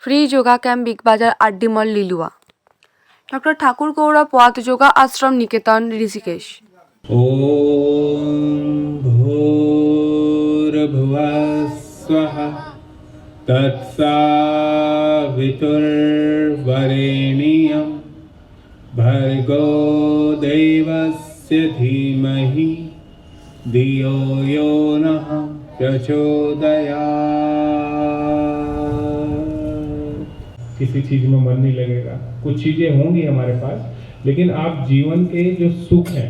Free yoga camp Big Bazaar আড্ডিমল Liluah. Doctor Thakur গৌড়া পথ যোগা আশ্রম নিকেতন ঋষিকেশ। ওম ভূর্ভুবঃ স্বঃ তৎসবিতুর্বরেণ্যং ভর্গো দেবস্য ধীমহি ধিयो यो नः प्रचोदयात्। किसी चीज में मन नहीं लगेगा, कुछ चीजें होंगी हमारे पास, लेकिन आप जीवन के जो सुख है,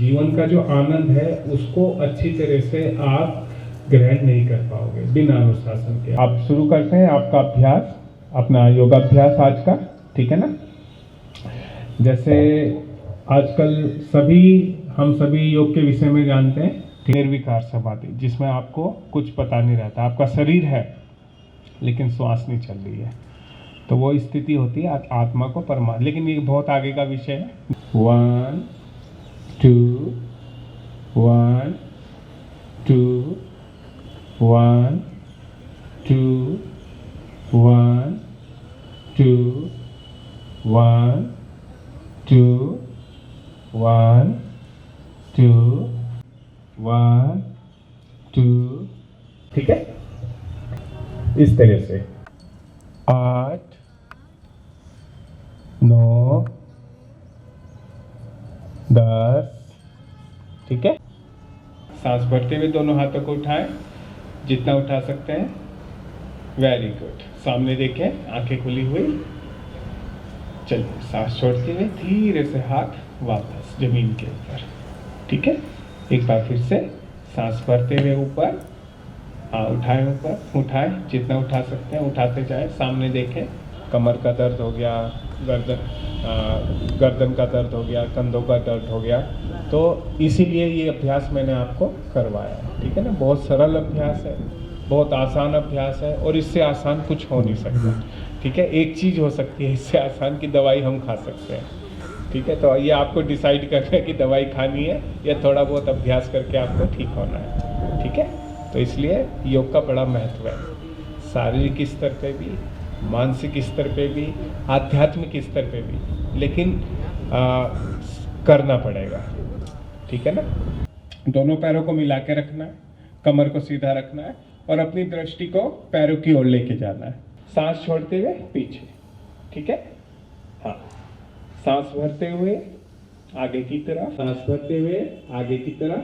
जीवन का जो आनंद है, उसको अच्छी तरह से आप ग्रहण नहीं कर पाओगे बिना अनुशासन के। आप शुरू करते हैं आपका अभ्यास, अपना योगाभ्यास आज का, ठीक है ना। जैसे आजकल हम सभी योग के विषय में जानते हैं निर्विकार समाधि, जिसमें आपको कुछ पता नहीं रहता, आपका शरीर है लेकिन श्वास नहीं चल रही है, तो वो स्थिति होती है आत्मा को परमात्मा। लेकिन ये बहुत आगे का विषय है। 1 2 1 2 1 2 1 2 1 2 1 2 1 2, ठीक है। इस तरह से 8 9 10, ठीक है। सांस भरते हुए दोनों हाथों को उठाएं, जितना उठा सकते हैं। Very good. सामने देखें, आंखें खुली हुई। चलिए, सांस छोड़ते हुए धीरे से हाथ वापस जमीन के ऊपर, ठीक है। एक बार फिर से सांस भरते हुए ऊपर, उठाएं, ऊपर उठाएं, जितना उठा सकते हैं उठाते जाएं। सामने देखें, कमर का दर्द हो गया, गर्दन का दर्द हो गया, कंधों का दर्द हो गया, तो इसीलिए ये अभ्यास मैंने आपको करवाया है, ठीक है ना। बहुत सरल अभ्यास है, बहुत आसान अभ्यास है, और इससे आसान कुछ हो नहीं सकता, ठीक है। एक चीज़ हो सकती है इससे आसान की दवाई हम खा सकते हैं, ठीक है। तो ये आपको डिसाइड करना है कि दवाई खानी है या थोड़ा बहुत अभ्यास करके आपको ठीक होना है, ठीक है। तो इसलिए योग का बड़ा महत्व है, शारीरिक स्तर पे भी, मानसिक स्तर पे भी, आध्यात्मिक स्तर पे भी, लेकिन करना पड़ेगा, ठीक है ना। दोनों पैरों को मिला के रखना है, कमर को सीधा रखना है, और अपनी दृष्टि को पैरों की ओर लेके जाना है। सांस छोड़ते हुए पीछे, ठीक है। हाँ, सांस भरते हुए आगे की तरफ, सांस भरते हुए आगे की तरफ,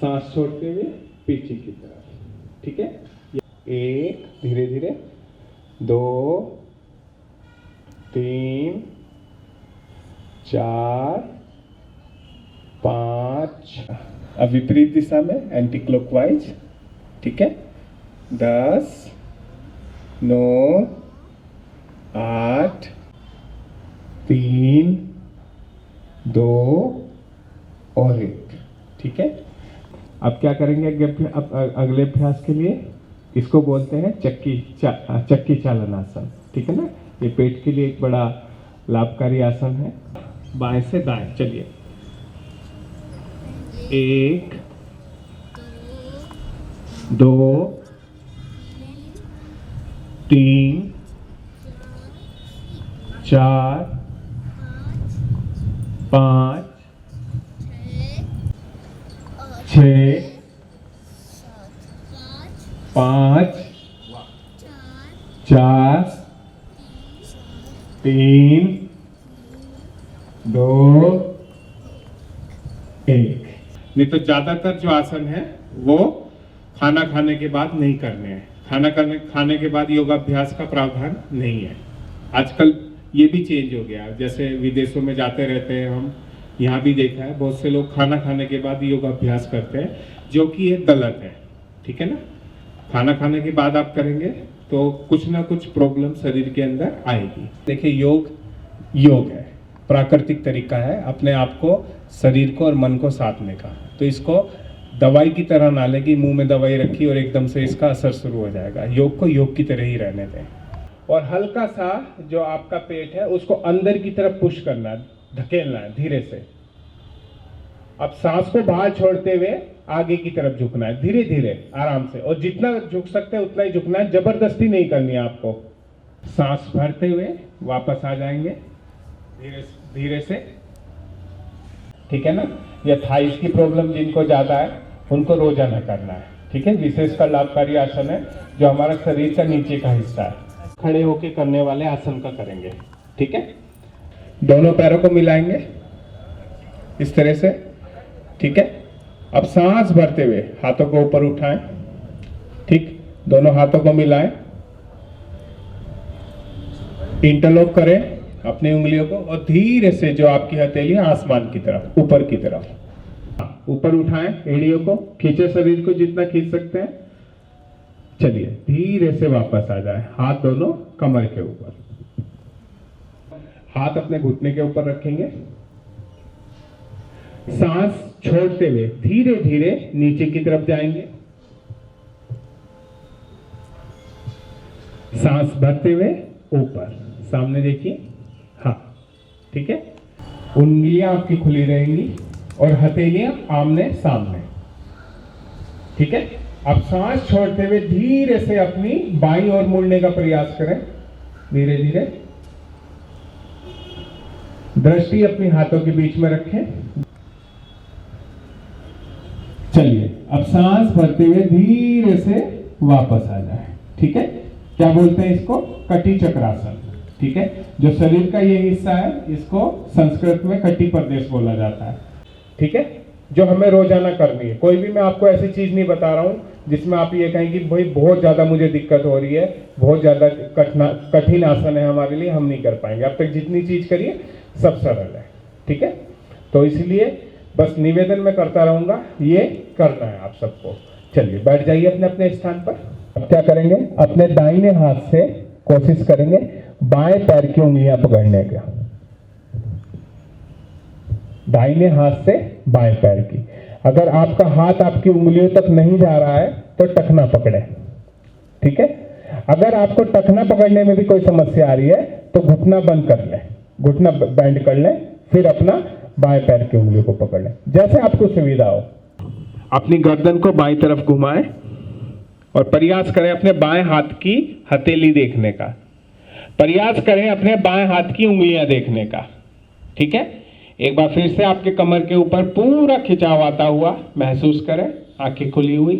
सांस छोड़ते हुए पीछे की तरफ, ठीक है। 1 धीरे धीरे, 2 3 4 5, अब विपरीत दिशा में एंटी क्लॉकवाइज, ठीक है। 10 9 8 3 2 और 1, ठीक है। अब क्या करेंगे अगले अभ्यास के लिए, इसको बोलते हैं चक्की चालन आसन, ठीक है ना। ये पेट के लिए एक बड़ा लाभकारी आसन है। बाएं से दाएं, चलिए। 1 2 3 4 5 6 5 4 3 2 1। नहीं तो ज्यादातर जो आसन है वो खाना खाने के बाद नहीं करने हैं। खाने के बाद योगाभ्यास का प्रावधान नहीं है। आजकल ये भी चेंज हो गया, जैसे विदेशों में जाते रहते हैं हम, यहाँ भी देखा है बहुत से लोग खाना खाने के बाद योगाभ्यास करते हैं, जो कि ये गलत है, ठीक है ना। खाना खाने के बाद आप करेंगे तो कुछ ना कुछ प्रॉब्लम शरीर के अंदर आएगी। देखिए, योग है, प्राकृतिक तरीका है अपने आप को, शरीर को और मन को साधने का। तो इसको दवाई की तरह ना लें कि मुंह में दवाई रखी और एकदम से इसका असर शुरू हो जाएगा। योग को योग की तरह ही रहने दें, और हल्का सा जो आपका पेट है उसको अंदर की तरफ पुश करना है, धकेलना है धीरे से। अब सांस को बाहर छोड़ते हुए आगे की तरफ झुकना है, धीरे धीरे आराम से, और जितना झुक सकते हैं उतना ही झुकना है, जबरदस्ती नहीं करनी है आपको, सांस भरते हुए वापस आ जाएंगे धीरे धीरे से, ठीक है ना। या थाइस की प्रॉब्लम जिनको ज़्यादा है उनको रोजाना करना है, ठीक है। विशेष का लाभकारी आसन है जो हमारा शरीर का नीचे का हिस्सा है, खड़े होके करने वाले आसन का करेंगे, ठीक है। दोनों पैरों को मिलाएंगे इस तरह से, ठीक है। अब सांस भरते हुए हाथों को ऊपर उठाएं, ठीक, दोनों हाथों को मिलाएं, इंटरलॉक करें अपनी उंगलियों को और धीरे से जो आपकी हथेली है आसमान की तरफ, ऊपर की तरफ ऊपर उठाएं, एड़ियों को खींचे, शरीर को जितना खींच सकते हैं। चलिए धीरे से वापस आ जाए, हाथ दोनों कमर के ऊपर, हाथ अपने घुटने के ऊपर रखेंगे। सांस छोड़ते हुए धीरे धीरे नीचे की तरफ जाएंगे, सांस भरते हुए ऊपर, सामने देखिए, हाँ, ठीक है। उंगलियां आपकी खुली रहेंगी और हथेलियां आमने सामने, ठीक है। अब सांस छोड़ते हुए धीरे से अपनी बाईं ओर मुड़ने का प्रयास करें, धीरे धीरे। दृष्टि अपनी हाथों के बीच में रखें। चलिए अब सांस भरते हुए धीरे से वापस आ जाए, ठीक है। क्या बोलते हैं इसको? कटी चक्रासन, ठीक है। जो शरीर का ये हिस्सा है इसको संस्कृत में कटी प्रदेश बोला जाता है, ठीक है। जो हमें रोजाना करनी है। कोई भी मैं आपको ऐसी चीज नहीं बता रहा हूं जिसमें आप ये कहें कि भाई बहुत ज्यादा मुझे दिक्कत हो रही है, बहुत ज्यादा कठिन आसन है हमारे लिए, हम नहीं कर पाएंगे। अब तक जितनी चीज करिए सब सरल है, ठीक है। तो इसलिए बस निवेदन में करता रहूंगा, ये करना है आप सबको। चलिए बैठ जाइए अपने अपने स्थान पर। अब क्या करेंगे, अपने दाहिने हाथ से कोशिश करेंगे बाएं पैर की उंगलियां पकड़ने का, दाहिने हाथ से बाएं पैर की। अगर आपका हाथ आपकी उंगलियों तक नहीं जा रहा है तो टखना पकड़े, ठीक है। अगर आपको टखना पकड़ने में भी कोई समस्या आ रही है तो घुटना बंद कर ले, घुटना बैंड कर ले, फिर अपना बाएं पैर की उंगलियों को पकड़ लें, जैसे आपको सुविधा हो। अपनी गर्दन को बाईं तरफ घुमाएं और प्रयास करें अपने बाएं हाथ की हथेली देखने का, प्रयास करें अपने बाएं हाथ की उंगलियां देखने का, ठीक है। एक बार फिर से आपके कमर के ऊपर पूरा खिंचाव आता हुआ महसूस करें, आंखें खुली हुई।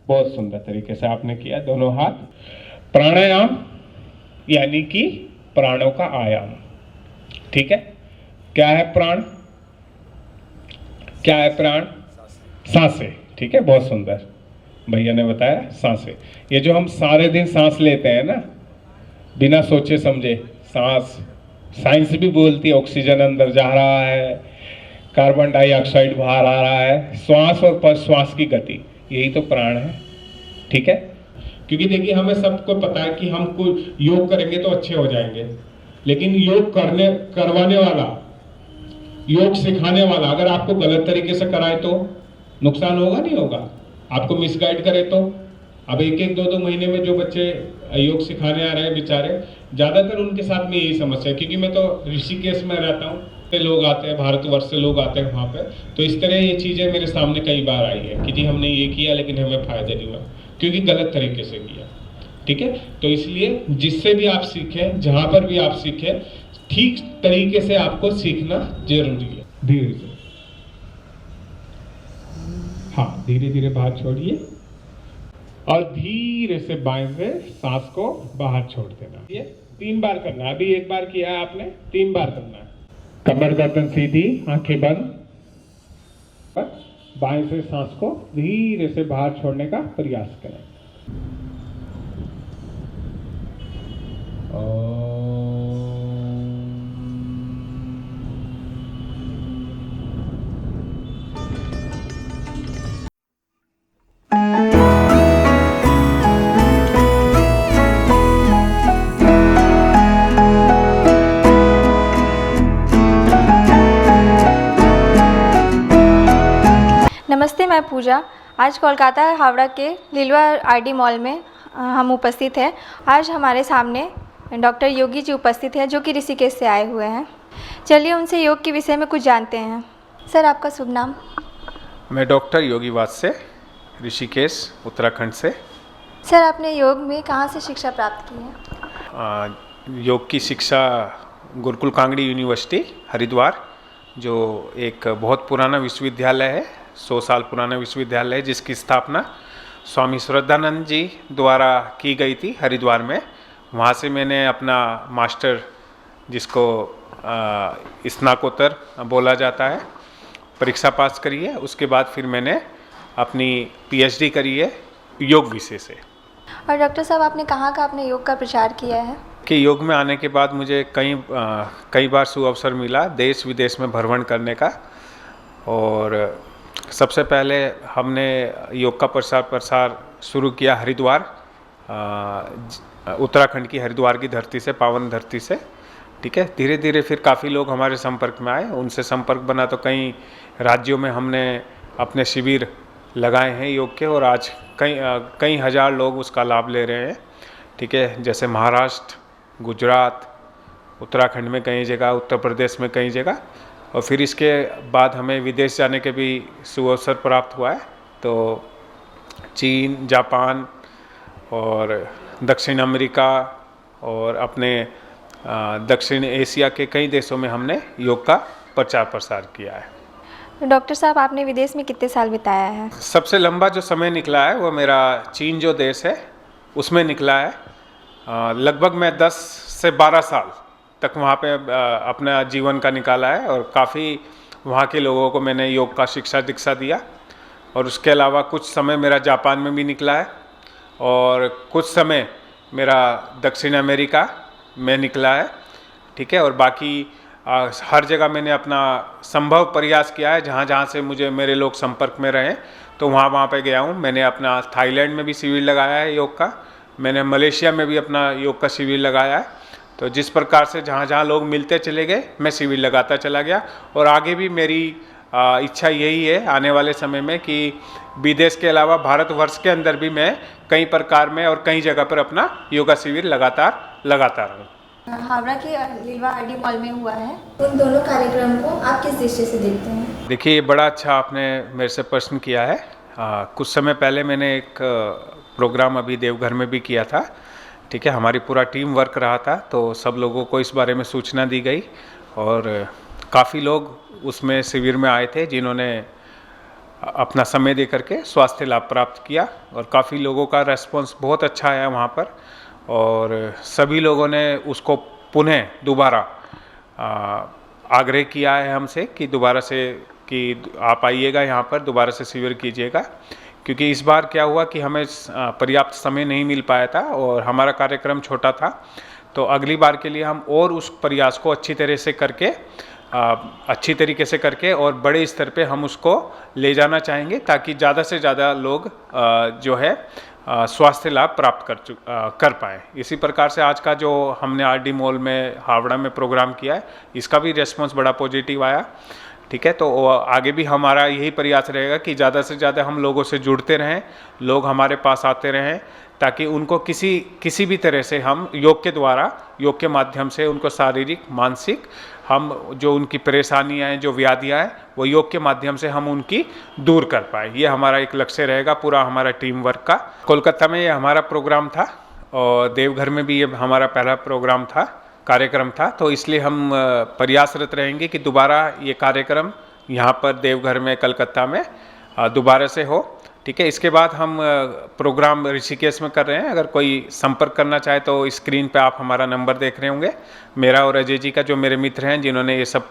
बहुत सुंदर तरीके से आपने किया, दोनों हाथ। प्राणायाम यानी कि प्राणों का आयाम, ठीक है। क्या है प्राण? क्या है प्राण? सांसें, ठीक है। बहुत सुंदर भैया ने बताया, सांसें। ये जो हम सारे दिन सांस लेते हैं ना, बिना सोचे समझे, सांस, साइंस भी बोलती है ऑक्सीजन अंदर जा रहा है, कार्बन डाइऑक्साइड बाहर आ रहा है, श्वास और प्रश्वास की गति, यही तो प्राण है, ठीक है। क्योंकि देखिए हमें सबको पता है कि हम कोई योग करेंगे तो अच्छे हो जाएंगे, लेकिन योग करवाने वाला, योग सिखाने वाला अगर आपको गलत तरीके से कराए तो नुकसान होगा नहीं होगा? आपको मिसगाइड करे तो? अब एक एक दो दो महीने में जो बच्चे योग सिखाने आ रहे हैं बेचारे, ज्यादातर उनके साथ में यही समस्या है। क्योंकि मैं तो ऋषिकेश में रहता हूँ, लोग आते हैं, भारतवर्ष से लोग आते हैं वहाँ पे, तो इस तरह ये चीजें मेरे सामने कई बार आई है कि जी हमने ये किया लेकिन हमें फायदा नहीं हुआ, क्योंकि गलत तरीके से किया, ठीक है। तो इसलिए जिससे भी आप सीखें, जहां पर भी आप सीखें, ठीक तरीके से आपको सीखना जरूरी है। धीरे से, हाँ, धीरे धीरे बाहर छोड़िए और धीरे से बाएं से सांस को बाहर छोड़ देना। ये 3 बार करना है। अभी 1 बार किया है आपने, 3 बार करना है। कमर गर्दन सीधी, आंखें बंद, बाएं से सांस को धीरे से बाहर छोड़ने का प्रयास करें। नमस्ते, मैं पूजा। आज कोलकाता हावड़ा के लिलुआ आरडी मॉल में हम उपस्थित हैं। आज हमारे सामने डॉक्टर योगी जी उपस्थित हैं जो कि ऋषिकेश से आए हुए हैं। चलिए उनसे योग के विषय में कुछ जानते हैं। सर, आपका शुभ नाम? मैं डॉक्टर योगी वात्स्य, ऋषिकेश, उत्तराखंड से। सर, आपने योग में कहाँ से शिक्षा प्राप्त की है? योग की शिक्षा गुरुकुल कांगड़ी यूनिवर्सिटी हरिद्वार, जो एक बहुत पुराना विश्वविद्यालय है, 100 साल पुराना विश्वविद्यालय है, जिसकी स्थापना स्वामी श्रद्धानंद जी द्वारा की गई थी हरिद्वार में। वहाँ से मैंने अपना मास्टर, जिसको स्नातकोत्तर बोला जाता है, परीक्षा पास करी है। उसके बाद फिर मैंने अपनी पीएचडी करी है योग विषय से। और डॉक्टर साहब, आपने कहाँ का अपने योग का प्रचार किया है? कि योग में आने के बाद मुझे कई बार सुअवसर मिला देश विदेश में भ्रमण करने का। और सबसे पहले हमने योग का प्रसार शुरू किया हरिद्वार, उत्तराखंड की हरिद्वार की धरती से, पावन धरती से। ठीक है, धीरे धीरे फिर काफ़ी लोग हमारे संपर्क में आए, उनसे संपर्क बना तो कई राज्यों में हमने अपने शिविर लगाए हैं योग के, और आज कई हज़ार लोग उसका लाभ ले रहे हैं। ठीक है, जैसे महाराष्ट्र, गुजरात, उत्तराखंड में कई जगह, उत्तर प्रदेश में कई जगह। और फिर इसके बाद हमें विदेश जाने के भी सुअवसर प्राप्त हुआ है, तो चीन, जापान और दक्षिण अमेरिका और अपने दक्षिण एशिया के कई देशों में हमने योग का प्रचार प्रसार किया है। डॉक्टर साहब, आपने विदेश में कितने साल बिताया है? सबसे लंबा जो समय निकला है वो मेरा चीन जो देश है उसमें निकला है। लगभग मैं 10 से 12 साल तक वहाँ पे अपना जीवन का निकाला है, और काफ़ी वहाँ के लोगों को मैंने योग का शिक्षा दीक्षा दिया। और उसके अलावा कुछ समय मेरा जापान में भी निकला है, और कुछ समय मेरा दक्षिण अमेरिका में निकला है। ठीक है, और बाकी हर जगह मैंने अपना संभव प्रयास किया है, जहाँ जहाँ से मुझे मेरे लोग संपर्क में रहें तो वहाँ पे गया हूँ। मैंने अपना थाईलैंड में भी शिविर लगाया है योग का, मैंने मलेशिया में भी अपना योग का शिविर लगाया है। तो जिस प्रकार से जहाँ जहाँ लोग मिलते चले गए, मैं शिविर लगाता चला गया। और आगे भी मेरी इच्छा यही है आने वाले समय में कि विदेश के अलावा भारतवर्ष के अंदर भी मैं कई प्रकार में और कई जगह पर अपना योगा शिविर लगातार रहूँ। हावड़ा के लीलवा आरडी मॉल में हुआ है, उन दोनों कार्यक्रम को आप किस दृष्टि से देखते हैं? देखिए, ये बड़ा अच्छा आपने मेरे से प्रश्न किया है। कुछ समय पहले मैंने एक प्रोग्राम अभी देवघर में भी किया था। ठीक है, हमारी पूरा टीम वर्क रहा था, तो सब लोगों को इस बारे में सूचना दी गई, और काफ़ी लोग उसमें शिविर में आए थे जिन्होंने अपना समय दे करके स्वास्थ्य लाभ प्राप्त किया। और काफ़ी लोगों का रेस्पॉन्स बहुत अच्छा आया वहाँ पर, और सभी लोगों ने उसको पुनः दोबारा आग्रह किया है हमसे कि दोबारा से कि आप आइएगा यहाँ पर, दोबारा से शिविर कीजिएगा। क्योंकि इस बार क्या हुआ कि हमें पर्याप्त समय नहीं मिल पाया था और हमारा कार्यक्रम छोटा था, तो अगली बार के लिए हम और उस प्रयास को अच्छी तरीके से करके और बड़े स्तर पे हम उसको ले जाना चाहेंगे, ताकि ज़्यादा से ज़्यादा लोग जो है स्वास्थ्य लाभ प्राप्त कर पाएँ। इसी प्रकार से आज का जो हमने आरडी मॉल में हावड़ा में प्रोग्राम किया है, इसका भी रेस्पॉन्स बड़ा पॉजिटिव आया। ठीक है, तो आगे भी हमारा यही प्रयास रहेगा कि ज़्यादा से ज़्यादा हम लोगों से जुड़ते रहें, लोग हमारे पास आते रहें, ताकि उनको किसी भी तरह से हम योग के द्वारा, योग के माध्यम से उनको शारीरिक, मानसिक, हम जो उनकी परेशानियाँ हैं, जो व्याधियाँ हैं, वो योग के माध्यम से हम उनकी दूर कर पाए। ये हमारा एक लक्ष्य रहेगा पूरा हमारा टीम वर्क का। कोलकाता में ये हमारा प्रोग्राम था, और देवघर में भी ये हमारा पहला कार्यक्रम था, तो इसलिए हम प्रयासरत रहेंगे कि दोबारा ये कार्यक्रम यहाँ पर देवघर में, कलकत्ता में दोबारा से हो। ठीक है, इसके बाद हम प्रोग्राम ऋषिकेश में कर रहे हैं। अगर कोई संपर्क करना चाहे तो स्क्रीन पे आप हमारा नंबर देख रहे होंगे, मेरा और अजय जी का, जो मेरे मित्र हैं जिन्होंने ये सब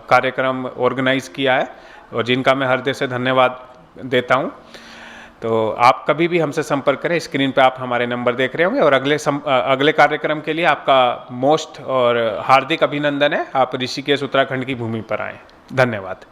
कार्यक्रम ऑर्गेनाइज किया है, और जिनका मैं हृदय से धन्यवाद देता हूँ। तो आप कभी भी हमसे संपर्क करें, स्क्रीन पे आप हमारे नंबर देख रहे होंगे। और अगले कार्यक्रम के लिए आपका मोस्ट और हार्दिक अभिनंदन है। आप ऋषिकेश उत्तराखंड की भूमि पर आएँ। धन्यवाद।